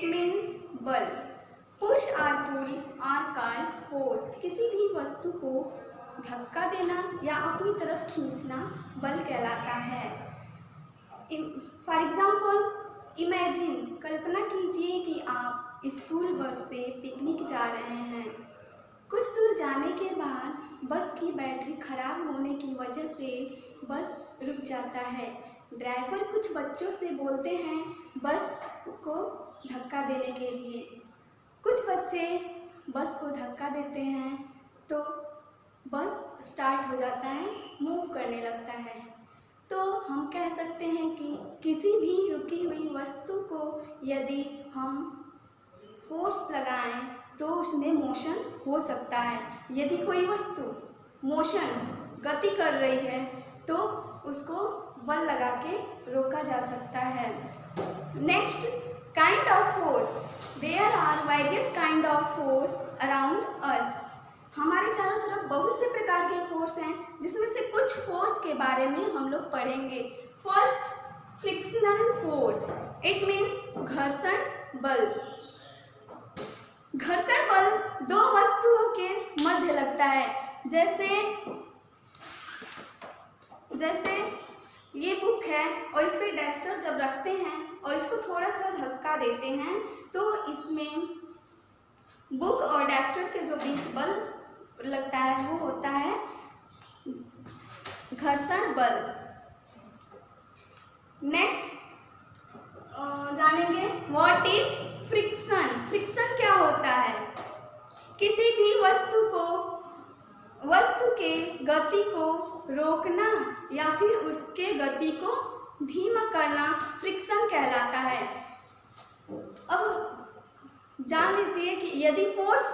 It means बल। Push और पुल are called force. किसी भी वस्तु को धक्का देना या अपनी तरफ खींचना बल कहलाता है। फॉर एग्जाम्पल, इमेजिन, कल्पना कीजिए कि आप स्कूल बस से पिकनिक जा रहे हैं। कुछ दूर जाने के बाद बस की बैटरी खराब होने की वजह से बस रुक जाता है। ड्राइवर कुछ बच्चों से बोलते हैं बस को धक्का देने के लिए। कुछ बच्चे बस को धक्का देते हैं तो बस स्टार्ट हो जाता है, मूव करने लगता है। तो हम कह सकते हैं कि किसी भी रुकी हुई वस्तु को यदि हम फोर्स लगाएं तो उसमें मोशन हो सकता है। यदि कोई वस्तु मोशन गति कर रही है तो उसको बल लगा के रोका जा सकता है। Next, kind of force. There are various kind of force around us. हमारे चारों तरफ बहुत से प्रकार के फोर्स हैं, जिसमें से कुछ फोर्स के बारे में हम लोग पढ़ेंगे। First, frictional force. It means घर्षण बल। घर्षण बल दो वस्तुओं के मध्य लगता है। जैसे ये बुक है और इस पर डस्टर जब रखते हैं और इसको थोड़ा सा धक्का देते हैं तो इसमें बुक और डस्टर के जो बीच बल लगता है वो होता है घर्षण बल। नेक्स्ट जानेंगे व्हाट इज फ्रिक्शन। फ्रिक्शन क्या होता है? किसी भी वस्तु के गति को रोकना या फिर उसके गति को धीमा करना फ्रिक्शन कहलाता है। अब जान लीजिए कि यदि force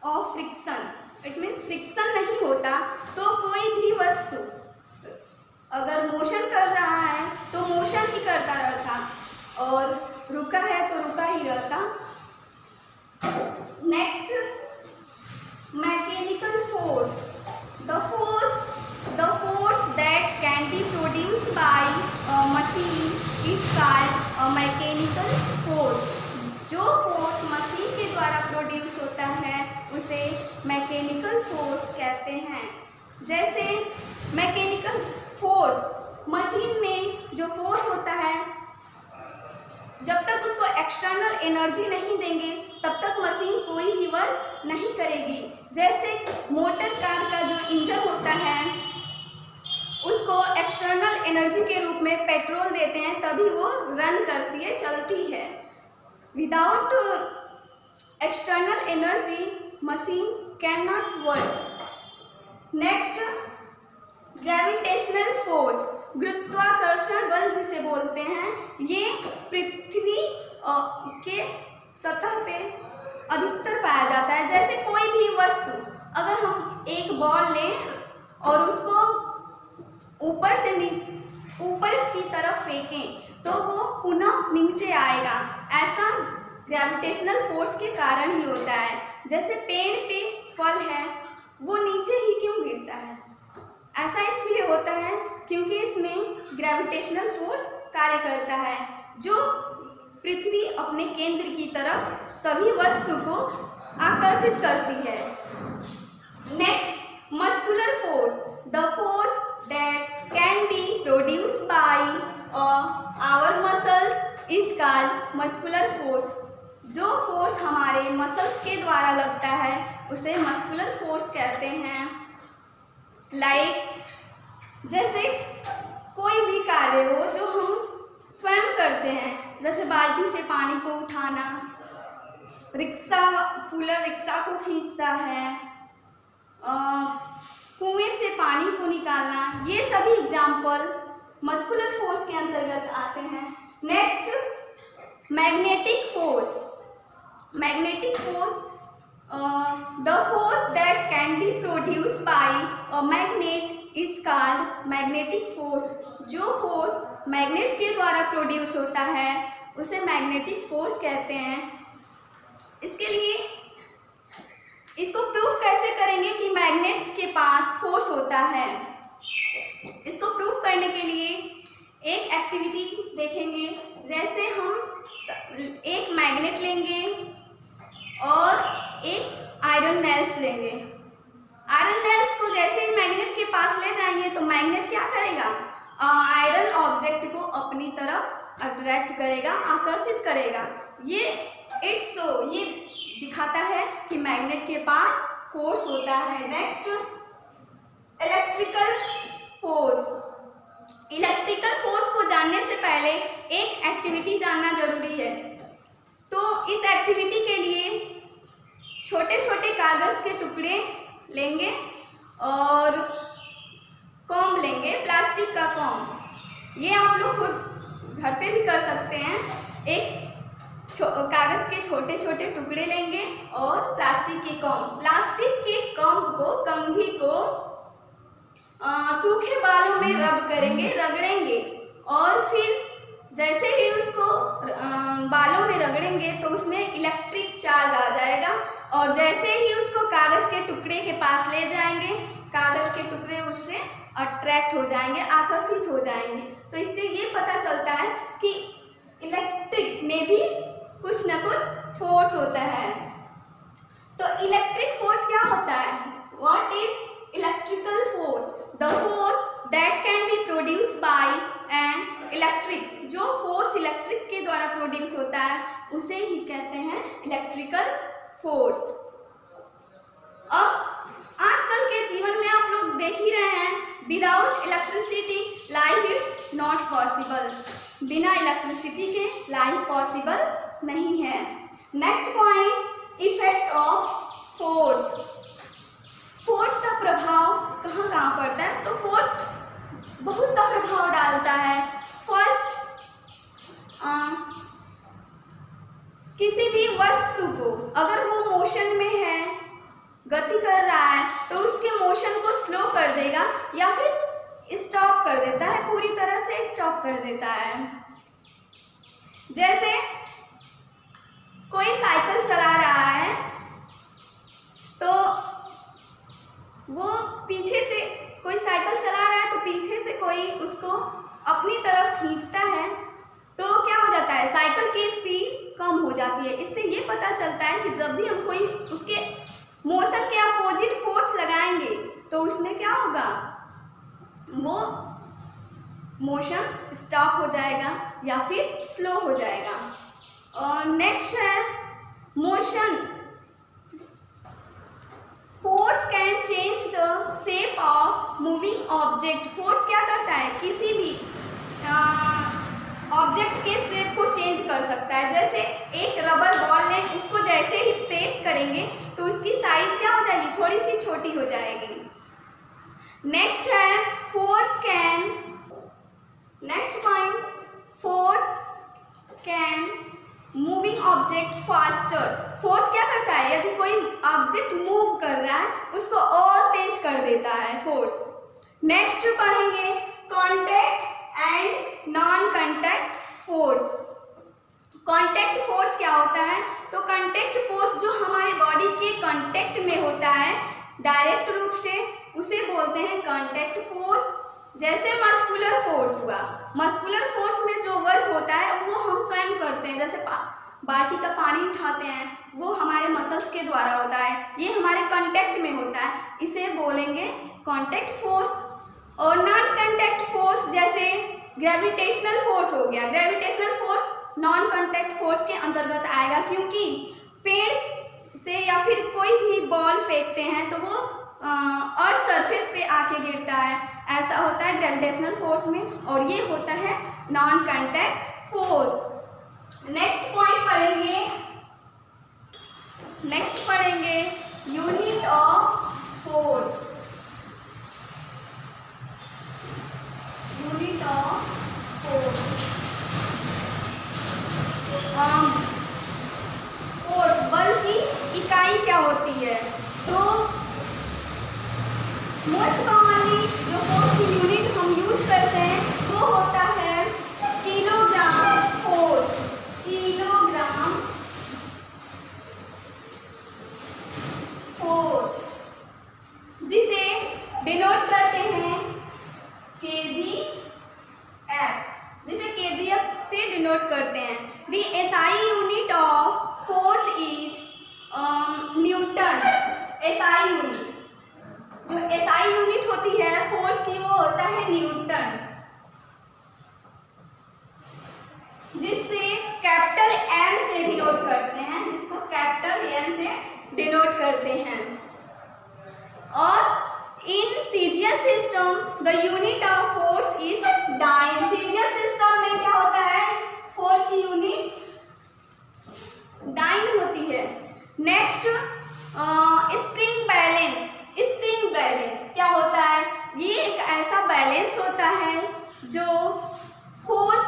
of friction, it means friction नहीं होता तो कोई भी वस्तु अगर मोशन कर रहा है तो मोशन ही करता रहता और रुका है तो रुका ही रहता। Next, mechanical force. The force that can be produced bye a machine is called a mechanical force. जो फोर्स मशीन के द्वारा प्रोड्यूस होता है उसे मैकेनिकल फोर्स कहते हैं। जैसे मैकेनिकल फोर्स, मशीन में जो फोर्स होता है जब तक उसको एक्सटर्नल एनर्जी नहीं देंगे तब तक मशीन कोई भी वर्क नहीं करेगी। जैसे मोटर कार का जो इंजन होता है उसको एक्सटर्नल एनर्जी के रूप में पेट्रोल देते हैं तभी वो रन करती है, चलती है। Without external energy machine can not work. Next, gravitational force. गुरुत्वाकर्षण बल जिसे बोलते हैं, ये पृथ्वी के सतह पे अधिकतर पाया जाता है। जैसे कोई भी वस्तु, अगर हम एक बॉल लें और उसको ऊपर की तरफ फेंकें तो वो पुनः नीचे आएगा। ऐसा ग्रेविटेशनल फोर्स के कारण ही होता है। जैसे पेड़ पे फल है वो नीचे ही क्यों गिरता है? ऐसा इसलिए होता है क्योंकि इसमें ग्रेविटेशनल फोर्स कार्य करता है जो पृथ्वी अपने केंद्र की तरफ सभी वस्तु को आकर्षित करती है। Next, muscular force. The force that can be produced by our muscles is called muscular force. जो फोर्स हमारे मसल्स के द्वारा लगता है उसे मस्कुलर फोर्स कहते हैं। जैसे कोई भी कार्य हो जो हम स्वयं करते हैं, जैसे बाल्टी से पानी को उठाना, कूलर रिक्शा को खींचता है, कुएं से पानी को निकालना, ये सभी एग्जाम्पल मस्कुलर फोर्स के अंतर्गत आते हैं। Next, magnetic force. Magnetic force, the force that can be produced bye a magnet is called magnetic force. जो फोर्स मैग्नेट के द्वारा प्रोड्यूस होता है उसे मैग्नेटिक फोर्स कहते हैं। इसके लिए इसको प्रूफ कैसे करेंगे कि मैग्नेट के पास फोर्स होता है? इसको प्रूफ करने के लिए एक एक्टिविटी देखेंगे। जैसे हम एक मैग्नेट लेंगे और एक आयरन नेल्स लेंगे। आयरन नेल्स को जैसे ही मैग्नेट के पास ले जाएंगे तो मैग्नेट क्या करेगा, आयरन ऑब्जेक्ट को अपनी तरफ अट्रैक्ट करेगा, आकर्षित करेगा। ये दिखाता है कि मैग्नेट के पास फोर्स होता है। Next, electrical force. Electrical force को जानने से पहले एक एक्टिविटी जानना जरूरी है। तो इस एक्टिविटी के लिए छोटे छोटे कागज़ के टुकड़े लेंगे और कॉम्ब लेंगे, प्लास्टिक का कॉम्ब। ये आप लोग खुद घर पे भी कर सकते हैं। एक कागज़ के छोटे छोटे टुकड़े लेंगे और प्लास्टिक के कॉम्ब। प्लास्टिक के कॉम्ब को, कंघी को सूखे बालों में रब करेंगे, रगड़ेंगे और फिर जैसे ही उसको बालों में रगड़ेंगे तो उसमें इलेक्ट्रिक चार्ज आ जाएगा और जैसे ही उसको कागज़ के टुकड़े के पास ले जाएंगे, कागज़ के टुकड़े उससे अट्रैक्ट हो जाएंगे, आकर्षित हो जाएंगे। तो इससे ये पता चलता है कि इलेक्ट्रिक में भी कुछ न कुछ फोर्स होता है। तो इलेक्ट्रिक फोर्स क्या होता है? What is electrical force? The force that can B produce by an electric. जो फोर्स इलेक्ट्रिक के द्वारा प्रोड्यूस होता है उसे ही कहते हैं इलेक्ट्रिकल फोर्स। अब आजकल के जीवन में आप लोग देख ही रहे हैं, without electricity life is not possible. बिना इलेक्ट्रिसिटी के लाइफ पॉसिबल नहीं है। Next point, effect of force. Force का प्रभाव कहाँ कहाँ पड़ता है? तो फोर्स बहुत सा प्रभाव डालता है। फर्स्ट, किसी भी वस्तु को अगर वो मोशन में है, गति कर रहा है, तो उसके मोशन को स्लो कर देगा या फिर स्टॉप कर देता है, पूरी तरह से स्टॉप कर देता है। जैसे कोई साइकिल चला रहा है तो वो पीछे से, कोई साइकिल चला रहा है तो पीछे से कोई उसको अपनी तरफ खींचता है तो क्या हो जाता है, साइकिल की स्पीड कम हो जाती है। इससे ये पता चलता है कि जब भी हम कोई उसके मोशन के अपोजिट फोर्स लगाएंगे तो उसमें क्या होगा, वो मोशन स्टॉप हो जाएगा या फिर स्लो हो जाएगा। और नेक्स्ट है motion. Force can change the shape of moving object. Force क्या करता है, किसी भी ऑब्जेक्ट के शेप को चेंज कर सकता है। जैसे एक रबर बॉल लें, उसको जैसे ही प्रेस करेंगे तो उसकी साइज क्या हो जाएगी, थोड़ी सी छोटी हो जाएगी। नेक्स्ट है force can, next point, force can moving object faster. Force क्या करता है, यदि कोई ऑब्जेक्ट मूव कर रहा है उसको और तेज कर देता है फोर्स। नेक्स्ट पढ़ेंगे contact and non contact force. Contact force क्या होता है? तो कॉन्टैक्ट फोर्स जो हमारे बॉडी के कॉन्टैक्ट में होता है डायरेक्ट रूप से, उसे बोलते हैं कॉन्टैक्ट फोर्स। जैसे मस्कुलर फोर्स हुआ, मस्कुलर फोर्स में जो वर्क होता है वो हम स्वयं करते हैं। जैसे बाल्टी का पानी उठाते हैं, वो हमारे मसल्स के द्वारा होता है, ये हमारे कांटेक्ट में होता है, इसे बोलेंगे कांटेक्ट फोर्स। और नॉन कांटेक्ट फोर्स जैसे ग्रेविटेशनल फोर्स हो गया, gravitational force non contact force के अंतर्गत आएगा, क्योंकि पेड़ से या फिर कोई भी बॉल फेंकते हैं तो वो अर्थ सरफेस पे आके गिरता है, ऐसा होता है ग्रेविटेशनल फोर्स में, और ये होता है non contact force. Next point पढ़ेंगे unit of force. Unit of force, force बल की इकाई क्या होती है? तो मोस्ट कॉमनली जो फोर्स की यूनिट हम यूज करते हैं वो होता है किलोग्राम फोर्स। किलोग्राम फोर्स जिसे डिनोट करते हैं केजीएफ, जिसे केजीएफ से डिनोट करते हैं। The SI unit of force is newton. SI unit, जो एसआई यूनिट होती है फोर्स की, वो होता है न्यूटन, जिससे कैपिटल एन से डिनोट करते हैं, जिसको कैपिटल एन से डिनोट करते हैं। और in CGS system the unit of force is dyne. CGS system में क्या होता है, फोर्स की यूनिट डाइन होती है। Next spring balance. Spring balance क्या होता है, ये एक ऐसा बैलेंस होता है जो फोर्स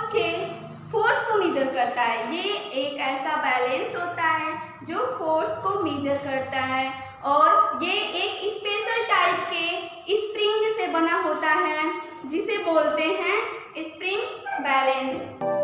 को मेजर करता है। ये एक ऐसा बैलेंस होता है जो फोर्स को मेजर करता है, और ये एक स्पेशल टाइप के स्प्रिंग से बना होता है जिसे बोलते हैं स्प्रिंग बैलेंस।